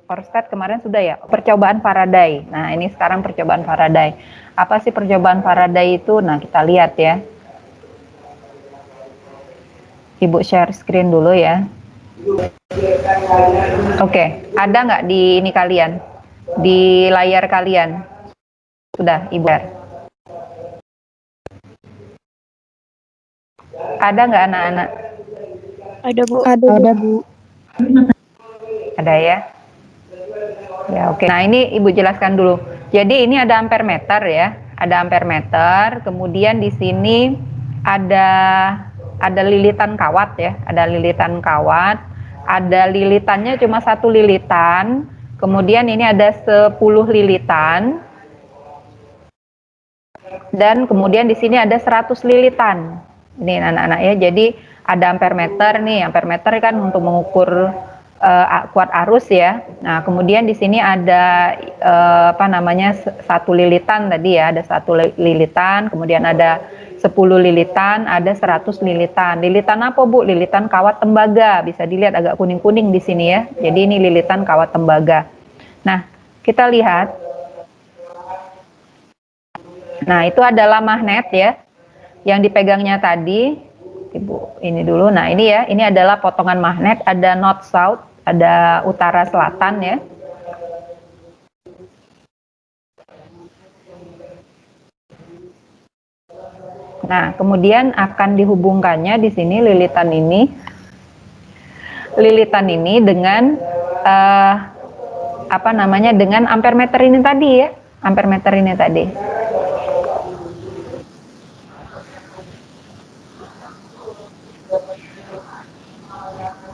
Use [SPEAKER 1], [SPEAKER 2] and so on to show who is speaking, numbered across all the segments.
[SPEAKER 1] Oersted kemarin sudah ya, percobaan Faraday. Nah, ini sekarang percobaan Faraday. Apa sih percobaan Faraday itu? Nah, kita lihat ya. Ibu share screen dulu ya. Oke, ada nggak di ini kalian? Di layar kalian? Sudah, Ibu. Ada nggak anak-anak?
[SPEAKER 2] Ada Bu. Ada Bu.
[SPEAKER 1] Ada ya? Ya, oke. Nah, ini Ibu jelaskan dulu. Jadi ini ada ampere meter ya. Ada ampere meter, kemudian di sini ada lilitan kawat ya, ada lilitan kawat. Ada lilitannya cuma satu lilitan. Kemudian ini ada 10 lilitan. Dan kemudian di sini ada 100 lilitan. Ini anak-anak ya. Jadi ada ampere meter nih. Ampere meter kan untuk mengukur kuat arus ya. Nah, kemudian di sini ada apa namanya satu lilitan tadi ya, ada satu lilitan, kemudian ada 10 lilitan, ada 100 lilitan. Lilitan apa Bu? Lilitan kawat tembaga. Bisa dilihat agak kuning-kuning di sini ya. Jadi ini lilitan kawat tembaga. Nah, kita lihat. Nah, itu adalah magnet ya. Yang dipegangnya tadi, Ibu, ini dulu. Nah, ini ya, ini adalah potongan magnet, ada north south, ada utara selatan ya. Nah, kemudian akan dihubungkannya di sini lilitan ini dengan apa namanya, dengan ampere meter ini tadi ya, ampere meter ini tadi.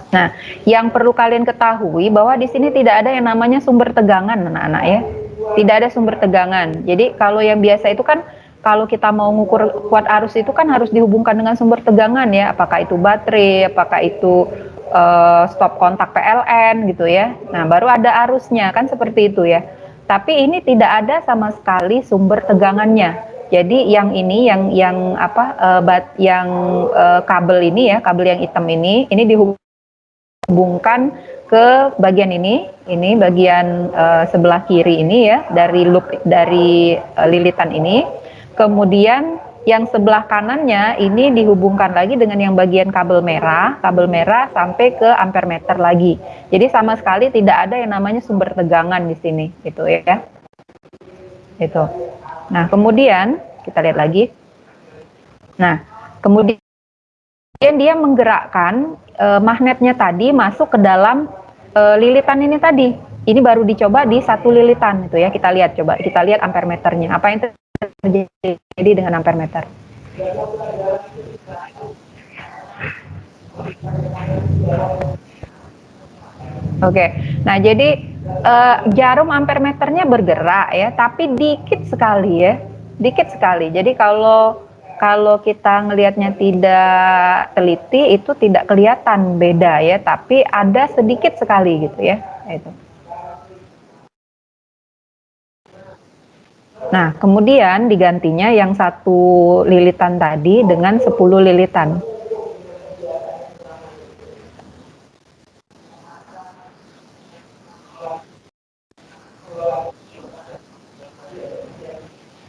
[SPEAKER 1] Nah, yang perlu kalian ketahui bahwa di sini tidak ada yang namanya sumber tegangan, anak-anak ya. Tidak ada sumber tegangan. Jadi kalau yang biasa itu kan kalau kita mau mengukur kuat arus itu kan harus dihubungkan dengan sumber tegangan ya. Apakah itu baterai, apakah itu stop kontak PLN gitu ya. Nah, baru ada arusnya kan seperti itu ya. Tapi ini tidak ada sama sekali sumber tegangannya. Jadi yang ini yang apa kabel ini ya, kabel yang hitam ini dihubungkan ke bagian ini bagian sebelah kiri ini ya, dari loop dari lilitan ini. Kemudian yang sebelah kanannya ini dihubungkan lagi dengan yang bagian kabel merah sampai ke ampere meter lagi. Jadi sama sekali tidak ada yang namanya sumber tegangan di sini, gitu ya. Itu. Nah, kemudian kita lihat lagi. Nah, kemudian dia menggerakkan magnetnya tadi masuk ke dalam lilitan ini tadi. Ini baru dicoba di satu lilitan itu ya. Kita lihat, coba kita lihat ampere meternya. Apa yang terjadi dengan ampere meter? Oke, nah jadi jarum ampere meternya bergerak ya, tapi dikit sekali ya, dikit sekali. Jadi kalau kita ngelihatnya tidak teliti itu tidak kelihatan beda ya, tapi ada sedikit sekali gitu ya. Itu. Nah, kemudian digantinya yang satu lilitan tadi dengan 10 lilitan.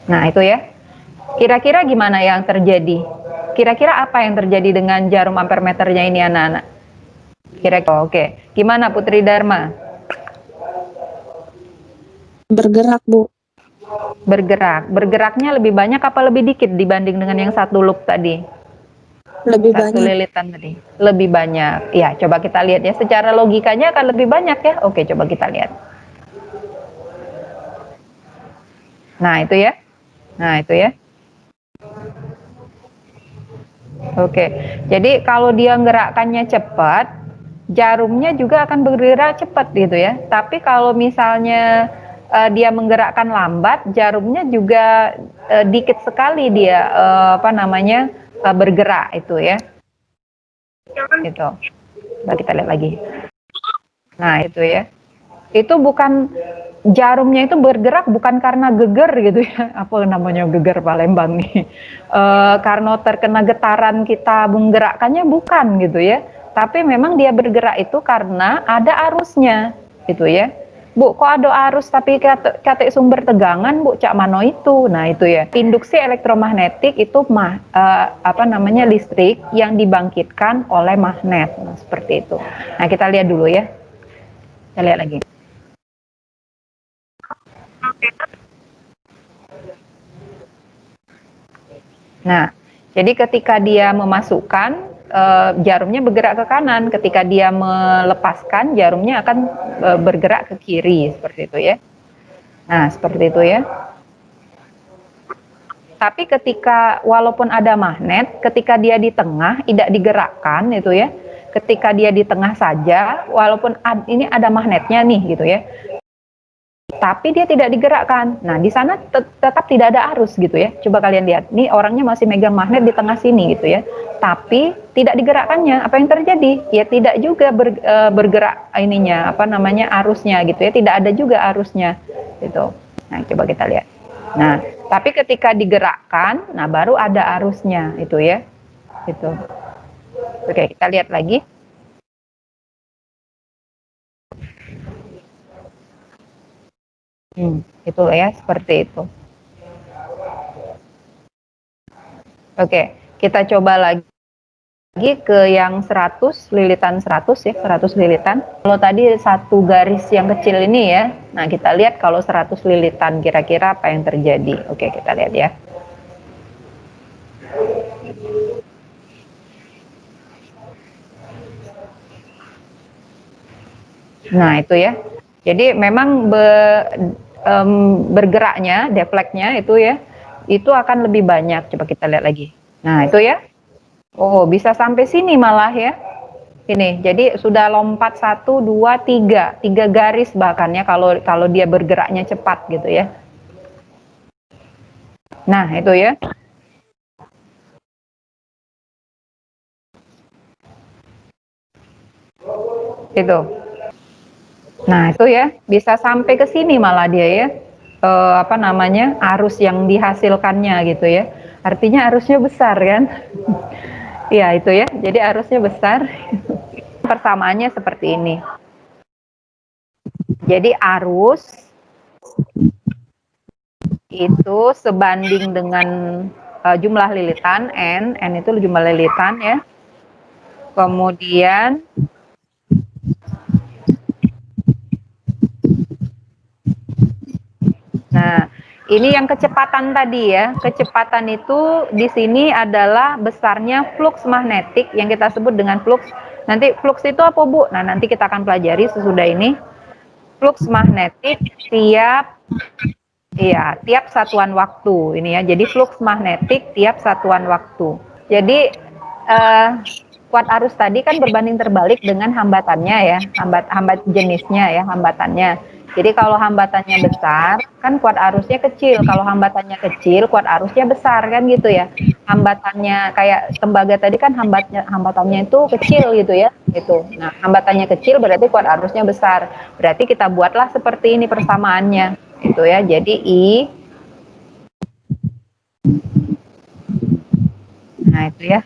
[SPEAKER 1] Nah, itu ya. Kira-kira gimana yang terjadi? Kira-kira apa yang terjadi dengan jarum ampere meternya ini anak-anak? Kira-kira oke. Gimana Putri Dharma?
[SPEAKER 2] Bergerak Bu.
[SPEAKER 1] Bergerak. Bergeraknya lebih banyak apa lebih dikit dibanding dengan yang satu loop tadi?
[SPEAKER 2] Lebih
[SPEAKER 1] satu
[SPEAKER 2] banyak.
[SPEAKER 1] lilitan tadi. Lebih banyak. Ya, coba kita lihat ya. Secara logikanya akan lebih banyak ya. Oke, coba kita lihat. Nah, itu ya. Nah, itu ya. Oke. Jadi kalau dia gerakannya cepat, jarumnya juga akan bergerak cepat gitu ya. Tapi kalau misalnya dia menggerakkan lambat, jarumnya juga dikit sekali dia apa namanya bergerak itu ya. Itu. Coba kita lihat lagi. Nah, itu ya. Itu bukan jarumnya itu bergerak bukan karena geger gitu ya. Apa namanya geger Palembang nih. Karena terkena getaran kita menggerakkannya bukan gitu ya. Tapi memang dia bergerak itu karena ada arusnya gitu ya. Bu, kok ada arus tapi kate sumber tegangan, Bu, cak mano itu. Nah, itu ya. Induksi elektromagnetik itu apa namanya listrik yang dibangkitkan oleh magnet. Nah, seperti itu. Nah, kita lihat dulu ya. Kita lihat lagi. Nah, jadi ketika dia memasukkan jarumnya bergerak ke kanan, ketika dia melepaskan jarumnya akan bergerak ke kiri seperti itu ya. Nah, seperti itu ya. Tapi ketika walaupun ada magnet, ketika dia di tengah tidak digerakkan itu ya. Ketika dia di tengah saja, walaupun ini ada magnetnya nih gitu ya. Tapi dia tidak digerakkan. Nah, di sana tetap tidak ada arus gitu ya. Coba kalian lihat, nih orangnya masih megang magnet di tengah sini gitu ya. Tapi tidak digerakkannya. Apa yang terjadi? Ya tidak juga bergerak ininya, apa namanya arusnya gitu ya. Tidak ada juga arusnya gitu. Nah, coba kita lihat. Nah, tapi ketika digerakkan, nah baru ada arusnya itu ya. Gitu. Oke, kita lihat lagi. Itu ya, seperti itu. Oke, kita coba lagi ke yang 100, lilitan 100 ya, 100 lilitan. Kalau tadi satu garis yang kecil ini ya, nah kita lihat kalau 100 lilitan kira-kira apa yang terjadi. Oke, kita lihat ya. Nah, itu ya. Jadi memang bergeraknya, deflektnya itu ya, itu akan lebih banyak. Coba kita lihat lagi. Nah, itu ya. Oh, bisa sampai sini malah ya. Ini, jadi sudah lompat 1, 2, 3, 3 garis bahkan ya kalau dia bergeraknya cepat gitu ya. Nah, itu ya. Itu. Nah, itu ya, bisa sampai ke sini malah dia ya. Apa namanya? Arus yang dihasilkannya gitu ya. Artinya arusnya besar kan? Iya, itu ya. Jadi arusnya besar. Persamaannya seperti ini. Jadi arus itu sebanding dengan jumlah lilitan n itu jumlah lilitan ya. Kemudian nah, ini yang kecepatan tadi ya. Kecepatan itu di sini adalah besarnya flux magnetik yang kita sebut dengan flux. Nanti flux itu apa, Bu? Nah, nanti kita akan pelajari sesudah ini. Flux magnetik tiap satuan waktu ini ya. Jadi flux magnetik tiap satuan waktu. Jadi kuat arus tadi kan berbanding terbalik dengan hambatannya ya, hambat jenisnya ya, hambatannya. Jadi kalau hambatannya besar, kan kuat arusnya kecil. Kalau hambatannya kecil, kuat arusnya besar kan gitu ya. Hambatannya kayak tembaga tadi kan hambatannya itu kecil gitu ya. Gitu. Nah, hambatannya kecil berarti kuat arusnya besar. Berarti kita buatlah seperti ini persamaannya. Itu ya. Jadi nah itu ya.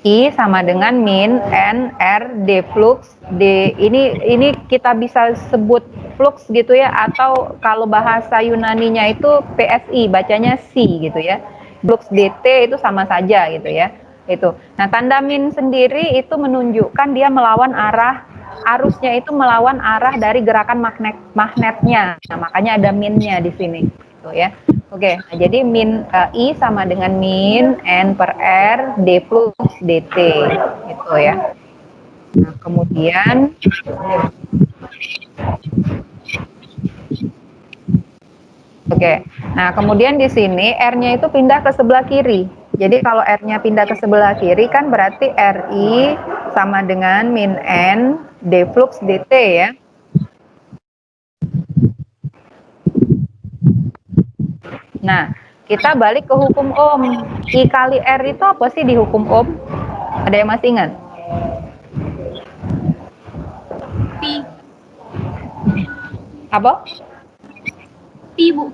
[SPEAKER 1] I sama dengan min N R D flux D ini kita bisa sebut flux gitu ya, atau kalau bahasa Yunaninya itu PSI bacanya C gitu ya. Flux DT itu sama saja gitu ya. Itu. Nah, tanda min sendiri itu menunjukkan dia melawan arah arusnya, itu melawan arah dari gerakan magnetnya. Nah, makanya ada minnya di sini gitu ya. Oke, nah jadi I sama dengan min N per R D plus DT gitu ya. Nah, kemudian nah kemudian di sini R-nya itu pindah ke sebelah kiri. Jadi kalau R-nya pindah ke sebelah kiri kan berarti RI sama dengan min N D flux DT ya. Nah, kita balik ke hukum Ohm. I kali R itu apa sih di hukum Ohm? Ada yang masih ingat?
[SPEAKER 2] Pi.
[SPEAKER 1] Apa?
[SPEAKER 2] Pi, Bu.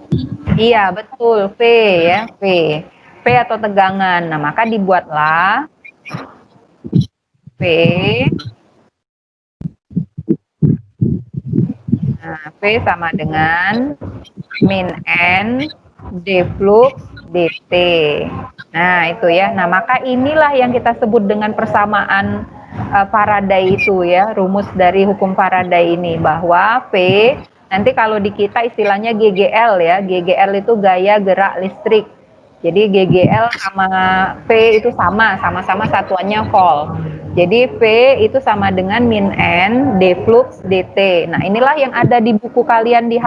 [SPEAKER 1] Iya, betul. V ya, V. V atau tegangan. Nah, maka dibuatlah V. Nah, V V sama dengan min N D flux dt. Nah, itu ya. Nah, maka inilah yang kita sebut dengan persamaan Faraday itu ya, rumus dari hukum Faraday ini, bahwa V nanti kalau di kita istilahnya GGL ya. GGL itu gaya gerak listrik. Jadi GGL sama V itu sama-sama satuannya volt. Jadi V itu sama dengan min N D flux dt. Nah, inilah yang ada di buku kalian di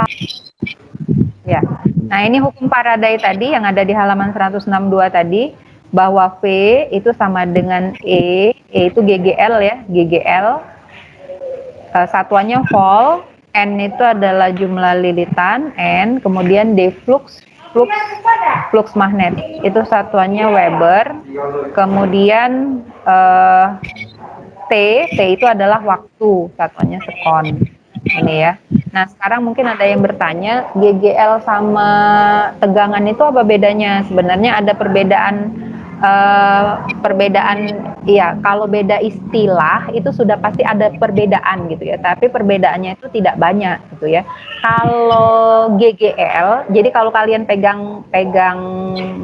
[SPEAKER 1] ya. Nah, ini hukum Faraday tadi yang ada di halaman 162 tadi, bahwa V itu sama dengan E itu GGL ya, GGL, satuannya volt, N itu adalah jumlah lilitan, N, kemudian D flux magnetik, itu satuannya Weber, kemudian T itu adalah waktu, satuannya sekon. Ini ya. Nah, sekarang mungkin ada yang bertanya, GGL sama tegangan itu apa bedanya? Sebenarnya ada perbedaan, iya, kalau beda istilah itu sudah pasti ada perbedaan gitu ya, tapi perbedaannya itu tidak banyak gitu ya. Kalau GGL, jadi kalau kalian pegang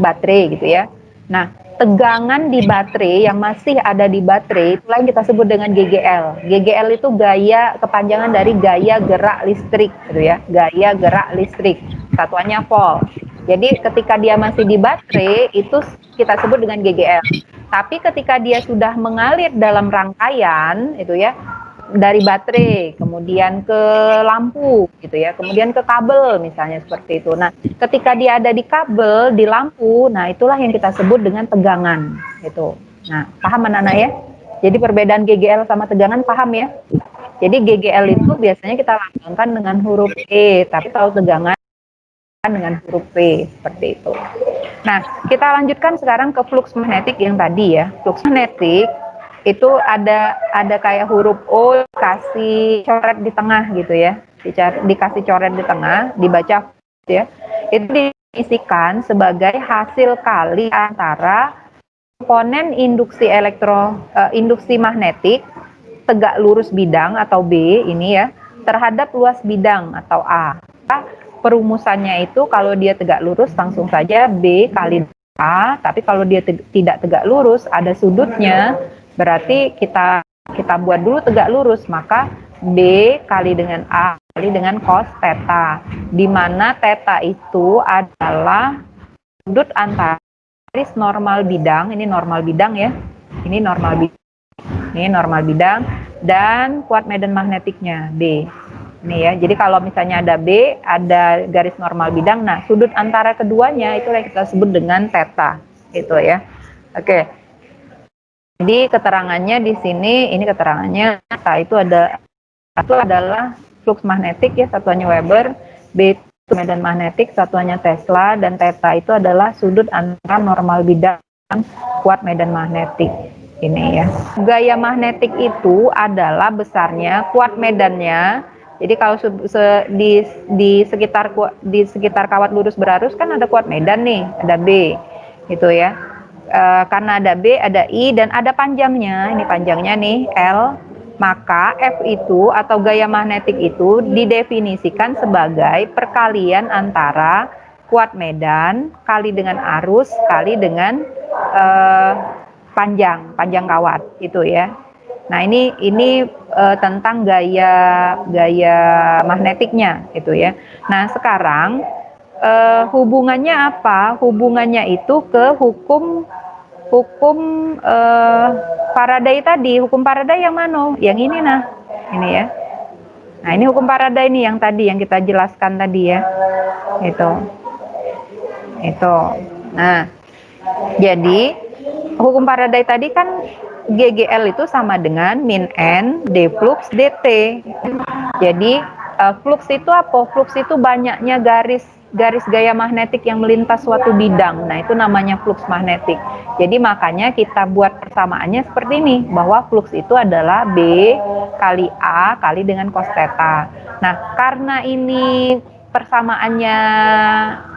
[SPEAKER 1] baterai gitu ya, nah, tegangan di baterai yang masih ada di baterai itulah yang kita sebut dengan GGL. GGL itu gaya kepanjangan dari gaya gerak listrik gitu ya. Gaya gerak listrik. Satuannya volt. Jadi ketika dia masih di baterai itu kita sebut dengan GGL. Tapi ketika dia sudah mengalir dalam rangkaian itu ya, dari baterai, kemudian ke lampu gitu ya, kemudian ke kabel misalnya seperti itu. Nah, ketika dia ada di kabel, di lampu, nah itulah yang kita sebut dengan tegangan gitu. Nah, paham anak-anak ya? Jadi perbedaan GGL sama tegangan paham ya? Jadi GGL itu biasanya kita lambangkan dengan huruf E, tapi kalau tegangan dengan huruf P seperti itu. Nah, kita lanjutkan sekarang ke flux magnetik yang tadi ya. Flux magnetik itu ada kayak huruf O kasih coret di tengah gitu ya, dikasih coret di tengah, dibaca ya, itu diisikan sebagai hasil kali antara komponen induksi magnetik tegak lurus bidang atau B ini ya terhadap luas bidang atau A. Perumusannya itu kalau dia tegak lurus langsung saja B kali A, tapi kalau dia tidak tegak lurus ada sudutnya, berarti kita buat dulu tegak lurus, maka B kali dengan A kali dengan cos theta, di mana theta itu adalah sudut antara garis normal bidang, ini normal bidang ya, ini normal bidang, dan kuat medan magnetiknya B. Ini ya, jadi kalau misalnya ada B, ada garis normal bidang, nah sudut antara keduanya itu yang kita sebut dengan theta, gitu ya. Oke. Jadi keterangannya di sini, ini keterangannya, theta itu adalah flux magnetik ya, satuannya Weber, B itu medan magnetik, satuannya Tesla, dan theta itu adalah sudut antara normal bidang dan kuat medan magnetik. Ini ya. Gaya magnetik itu adalah besarnya kuat medannya. Jadi kalau di sekitar kawat lurus berarus kan ada kuat medan nih, ada B, gitu ya. Karena ada B, ada I, dan ada panjangnya. Ini panjangnya nih L. Maka F itu atau gaya magnetik itu didefinisikan sebagai perkalian antara kuat medan kali dengan arus kali dengan panjang kawat itu ya. Nah, ini tentang gaya magnetiknya itu ya. Nah, sekarang hubungannya apa? Hubungannya itu ke hukum Faraday tadi. Hukum Faraday yang mana? Yang ini nah. Ini ya. Nah, ini hukum Faraday nih yang tadi yang kita jelaskan tadi ya. Itu. Nah, jadi hukum Faraday tadi kan GGL itu sama dengan min N D flux dt. Jadi flux itu apa? Flux itu banyaknya garis gaya magnetik yang melintas suatu bidang. Nah, itu namanya flux magnetik. Jadi makanya kita buat persamaannya seperti ini, bahwa flux itu adalah B kali A kali dengan cos theta. Nah, karena ini persamaannya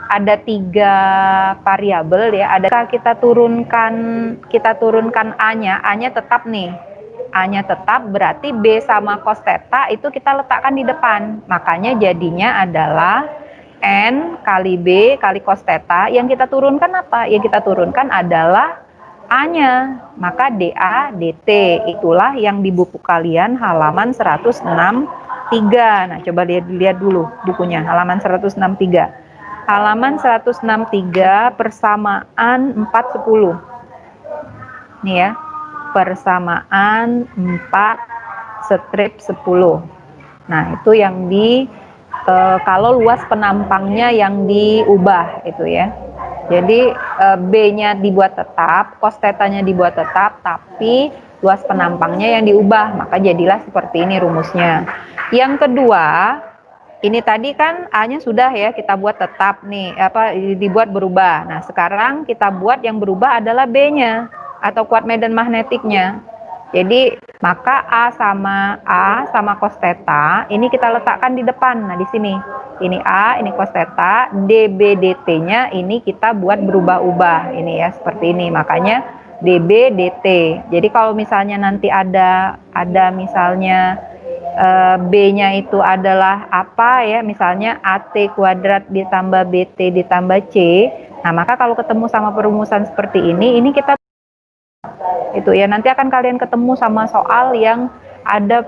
[SPEAKER 1] ada 3 variabel ya, adakah kita turunkan A-nya tetap nih, A-nya tetap, berarti B sama cos theta itu kita letakkan di depan. Makanya jadinya adalah N kali B kali cos theta. Yang kita turunkan apa? Yang kita turunkan adalah A-nya. Maka DA DT. Itulah yang di buku kalian halaman 163. Nah, coba lihat dulu bukunya, halaman 163. Halaman 163 persamaan 4/10. Nih ya, persamaan 4 strip 10. Nah, itu yang kalau luas penampangnya yang diubah itu ya. Jadi B-nya dibuat tetap, cos theta-nya dibuat tetap, tapi luas penampangnya yang diubah, maka jadilah seperti ini rumusnya. Yang kedua, ini tadi kan A-nya sudah ya kita buat tetap nih, dibuat berubah. Nah, sekarang kita buat yang berubah adalah B-nya atau kuat medan magnetiknya. Jadi, maka A sama cos theta ini kita letakkan di depan. Nah, di sini. Ini A, ini cos theta, dB dt-nya ini kita buat berubah-ubah. Ini ya, seperti ini. Makanya dB dt. Jadi kalau misalnya nanti ada misalnya B-nya itu adalah apa ya, misalnya AT kuadrat ditambah BT ditambah C. Nah, maka kalau ketemu sama perumusan seperti ini kita itu ya, nanti akan kalian ketemu sama soal yang ada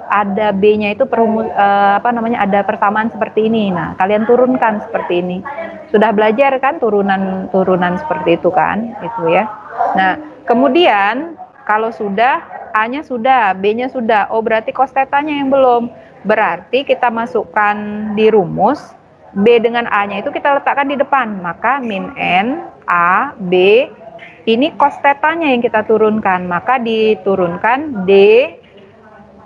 [SPEAKER 1] B-nya itu ada persamaan seperti ini. Nah, kalian turunkan seperti ini. Sudah belajar kan turunan seperti itu kan, itu ya. Nah, kemudian kalau sudah A-nya sudah, B-nya sudah. Oh, berarti cos theta-nya yang belum. Berarti kita masukkan di rumus B dengan A-nya itu kita letakkan di depan. Maka min N A B, ini cos theta-nya yang kita turunkan. Maka diturunkan D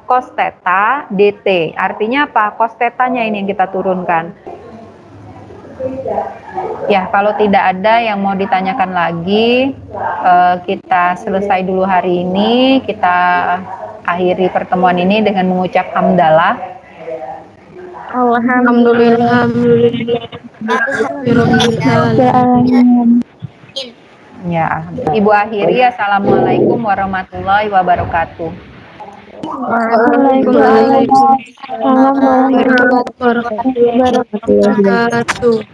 [SPEAKER 1] cos theta dt. Artinya apa? Cos theta-nya ini yang kita turunkan. Ya, kalau tidak ada yang mau ditanyakan lagi, kita selesai dulu hari ini. Kita akhiri pertemuan ini dengan mengucap hamdalah.
[SPEAKER 3] Alhamdulillah.
[SPEAKER 1] Ya, Ibu akhiri. Assalamualaikum warahmatullahi wabarakatuh.
[SPEAKER 3] Waalaikumsalam warahmatullahi wabarakatuh.